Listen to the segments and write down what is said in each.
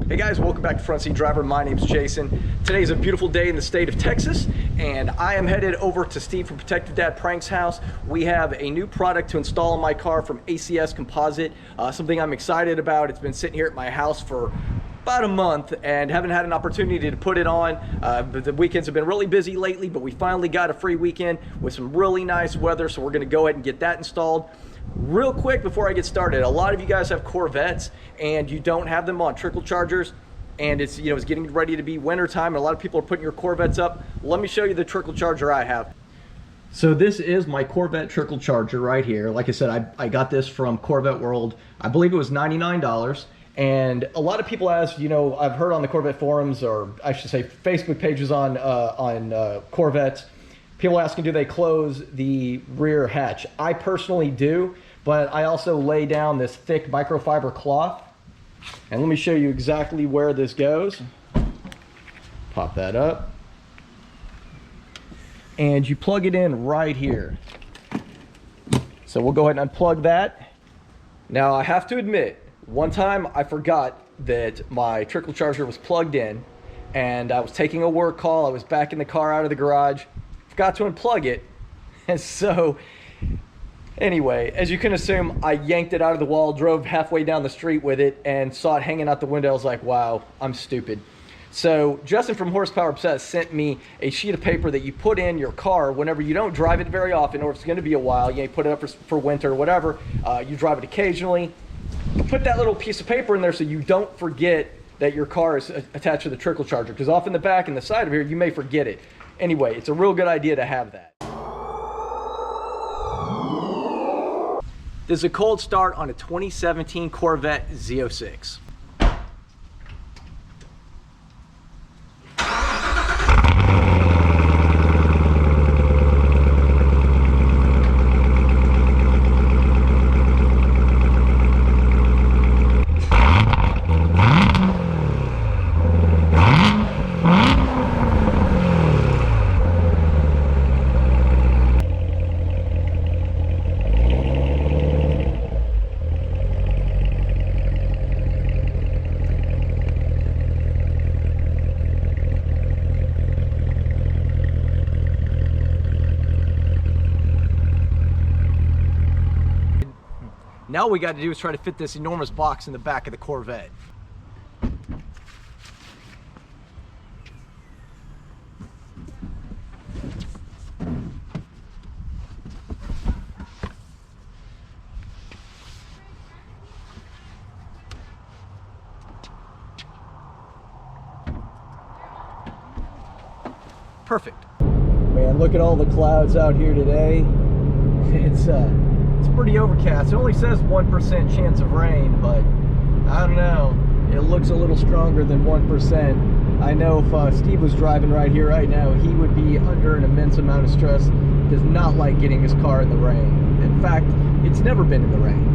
Hey guys, welcome back to Front Seat Driver. My name's Jason. Today's a beautiful day in the state of Texas, and I am headed over to Steve from Protective Dad Prank's house. We have a new product to install in my car from ACS Composite, something I'm excited about. It's been sitting here at my house for about a month and haven't had an opportunity to put it on. The weekends have been really busy lately, but we finally got a free weekend with some really nice weather, so we're gonna go ahead and get that installed. Real quick before I get started, a lot of you guys have Corvettes and you don't have them on trickle chargers, and it's getting ready to be winter time and a lot of people are putting your Corvettes up. Let me show you the trickle charger I have. So this is my Corvette trickle charger right here. Like I said, I got this from Corvette World. I believe it was $99. And a lot of people ask, I've heard on the Corvette forums, or I should say Facebook pages on Corvettes, people asking, do they close the rear hatch? I personally do, but I also lay down this thick microfiber cloth. And let me show you exactly where this goes. Pop that up. And you plug it in right here. So we'll go ahead and unplug that. Now I have to admit, one time I forgot that my trickle charger was plugged in and I was taking a work call. I was backing the car out of the garage, forgot to unplug it. And so anyway, as you can assume, I yanked it out of the wall, drove halfway down the street with it and saw it hanging out the window. I was like, wow, I'm stupid. So Justin from Horsepower Obsessed sent me a sheet of paper that you put in your car whenever you don't drive it very often, or it's going to be a while. You put it up for winter or whatever. You drive it occasionally. Put that little piece of paper in there so you don't forget that your car is attached to the trickle charger, because off in the back and the side of here you may forget it. Anyway, it's a real good idea to have that. This is a cold start on a 2017 Corvette Z06. Now all we got to do is try to fit this enormous box in the back of the Corvette. Perfect. Man, look at all the clouds out here today. It's pretty overcast. It only says 1% chance of rain, but I don't know. It looks a little stronger than 1%. I know if Steve was driving right here right now, he would be under an immense amount of stress. Does not like getting his car in the rain. In fact, it's never been in the rain.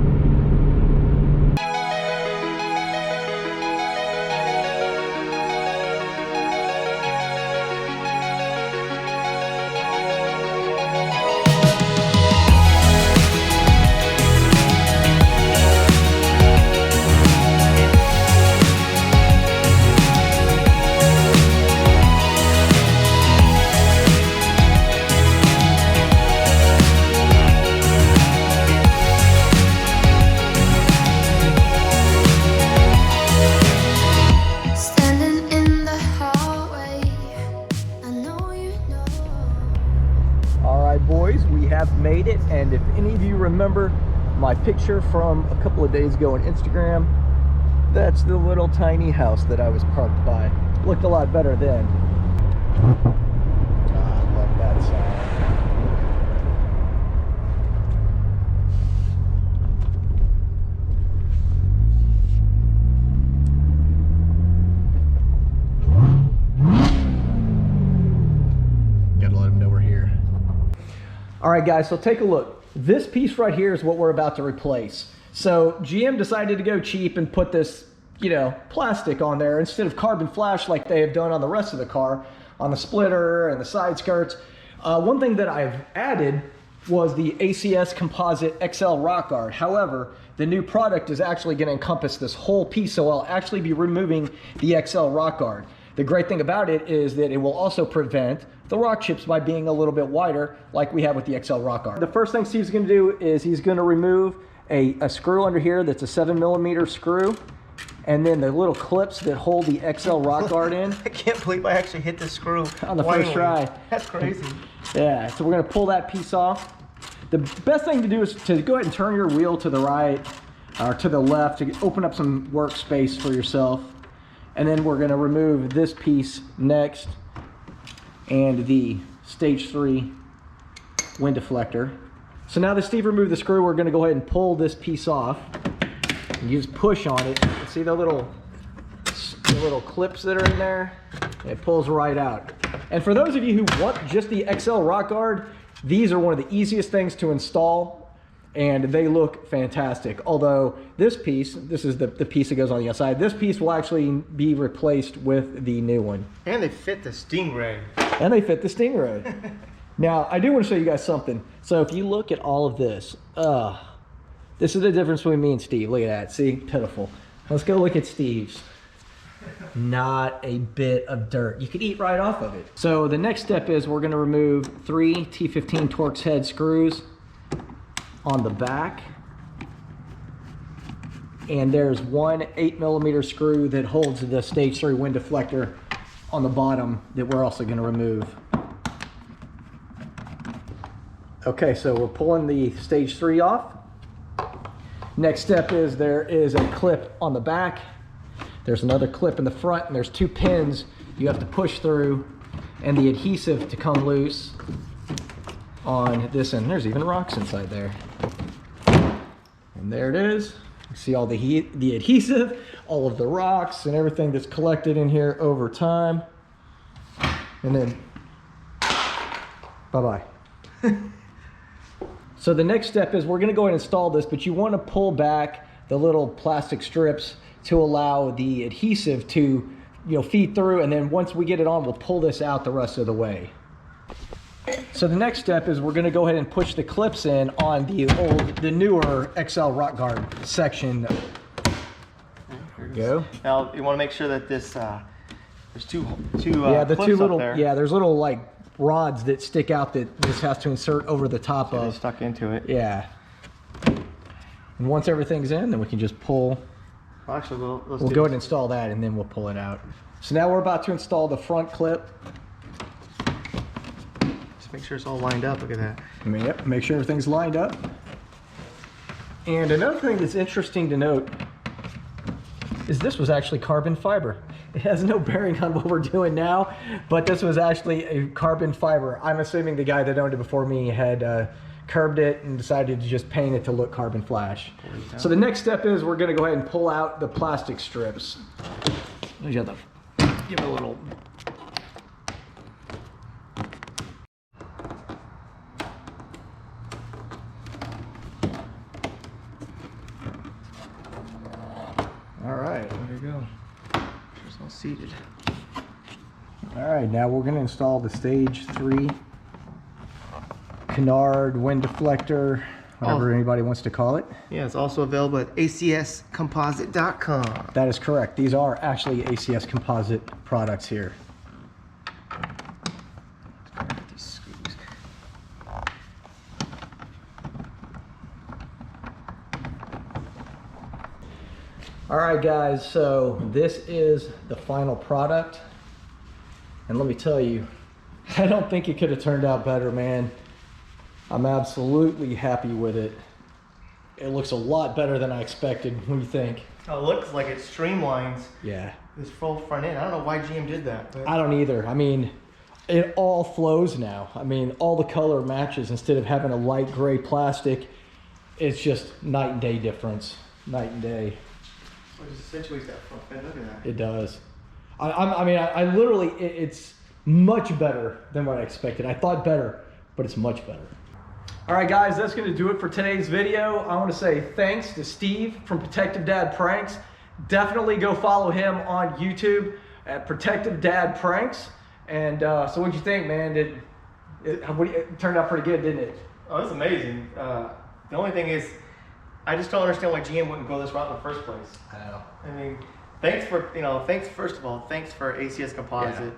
Boys, we have made it, and if any of you remember my picture from a couple of days ago on Instagram, that's the little tiny house that I was parked by. Looked a lot better then. I love that sound. All right, guys, so take a look. This piece right here is what we're about to replace. So GM decided to go cheap and put this, plastic on there instead of carbon flash like they have done on the rest of the car, on the splitter and the side skirts. One thing that I've added was the ACS Composite XL rock guard. However, the new product is actually going to encompass this whole piece, so I'll actually be removing the XL rock guard. The great thing about it is that it will also prevent the rock chips by being a little bit wider like we have with the XL rock guard. The first thing Steve's going to do is he's going to remove a screw under here that's a 7mm screw, and then the little clips that hold the XL rock guard in. I can't believe I actually hit the screw on the first try. That's crazy. Yeah, so we're going to pull that piece off. The best thing to do is to go ahead and turn your wheel to the right or to the left to open up some workspace for yourself. And then we're going to remove this piece next, and the stage 3 wind deflector. So now that Steve removed the screw, we're going to go ahead and pull this piece off. And you just push on it. See the little clips that are in there? It pulls right out. And for those of you who want just the XL rock guard, these are one of the easiest things to install, and they look fantastic. Although this piece, this is the piece that goes on the outside, this piece will actually be replaced with the new one. And they fit the Stingray. And they fit the Stingray. Now, I do want to show you guys something. So if you look at all of this, this is the difference between me and Steve. Look at that. See? Pitiful. Let's go look at Steve's. Not a bit of dirt. You could eat right off of it. So the next step is we're going to remove 3 T15 Torx head screws on the back. And there's one 8mm screw that holds the stage 3 wind deflector on the bottom that we're also going to remove. Okay, so we're pulling the stage 3 off. Next step is there is a clip on the back. There's another clip in the front, and there's 2 pins you have to push through, and the adhesive to come loose on this end. There's even rocks inside there. And there it is. You see all the adhesive, all of the rocks, and everything that's collected in here over time. And then, bye-bye. So the next step is we're going to go ahead and install this, but you want to pull back the little plastic strips to allow the adhesive to, feed through, and then once we get it on, we'll pull this out the rest of the way. So the next step is we're going to go ahead and push the clips in on the newer XL rock guard section. There we go. Now you want to make sure that this there's two yeah, the clips 2 little up there. yeah, there's little like rods that stick out that this has to insert over the top of. Stuck into it. Yeah. And once everything's in, then we can just pull. Well, actually, we'll go ahead and install that, and then we'll pull it out. So now we're about to install the front clip. Just make sure it's all lined up. Look at that. Yep, make sure everything's lined up. And another thing that's interesting to note is this was actually carbon fiber. It has no bearing on what we're doing now, but this was actually a carbon fiber. I'm assuming the guy that owned it before me had curbed it and decided to just paint it to look carbon flash. So the next step is we're going to go ahead and pull out the plastic strips. You have to give it a little. All right, there you go. It's all seated. All right, now we're going to install the stage 3 canard, wind deflector, whatever anybody wants to call it. Yeah, it's also available at acscomposite.com. That is correct. These are actually ACS Composite products here. All right, guys, so this is the final product. And let me tell you, I don't think it could have turned out better, man. I'm absolutely happy with it. It looks a lot better than I expected. What do you think? Oh, it looks like it streamlines. Yeah. This full front end. I don't know why GM did that. But... I don't either. I mean, it all flows now. I mean, all the color matches instead of having a light gray plastic. It's just night and day difference. Night and day. Well, it essentially got front end. Look at that. It does. I mean, I literally, it's much better than what I expected. I thought better, but it's much better. All right, guys, that's going to do it for today's video. I want to say thanks to Steve from Protective Dad Pranks. Definitely go follow him on YouTube at Protective Dad Pranks. And so what'd you think, man? It turned out pretty good, didn't it? Oh, that's amazing. The only thing is, I just don't understand why GM wouldn't go this route in the first place. I know. I mean, thanks first of all, thanks for ACS Composite. Yeah.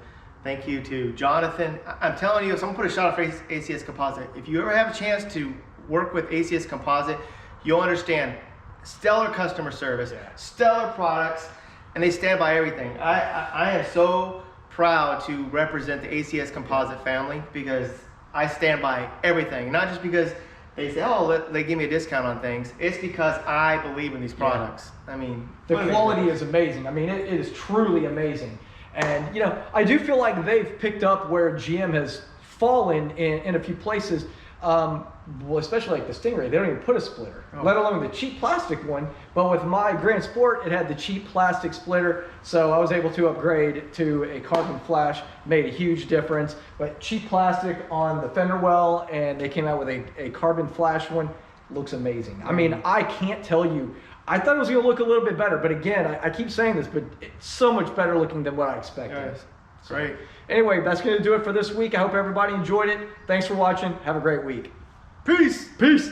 Thank you to Jonathan. I'm telling you, if someone put a shot of ACS Composite, if you ever have a chance to work with ACS Composite, you'll understand stellar customer service, stellar products, and they stand by everything. I am so proud to represent the ACS Composite family because I stand by everything. Not just because they say, oh, they give me a discount on things. It's because I believe in these products. I mean, the quality is amazing. I mean, it is truly amazing. And, you know, I do feel like they've picked up where GM has fallen in a few places. Well, especially like the Stingray, they don't even put a splitter, let alone the cheap plastic one. But with my Grand Sport, it had the cheap plastic splitter, so I was able to upgrade to a carbon flash, made a huge difference. But cheap plastic on the fender well, and they came out with a carbon flash one, looks amazing. I mean, I can't tell you, I thought it was gonna look a little bit better, but again, I keep saying this, but it's so much better looking than what I expected. Yes. Great. Anyway, that's gonna do it for this week. I hope everybody enjoyed it. Thanks for watching. Have a great week. Peace. Peace.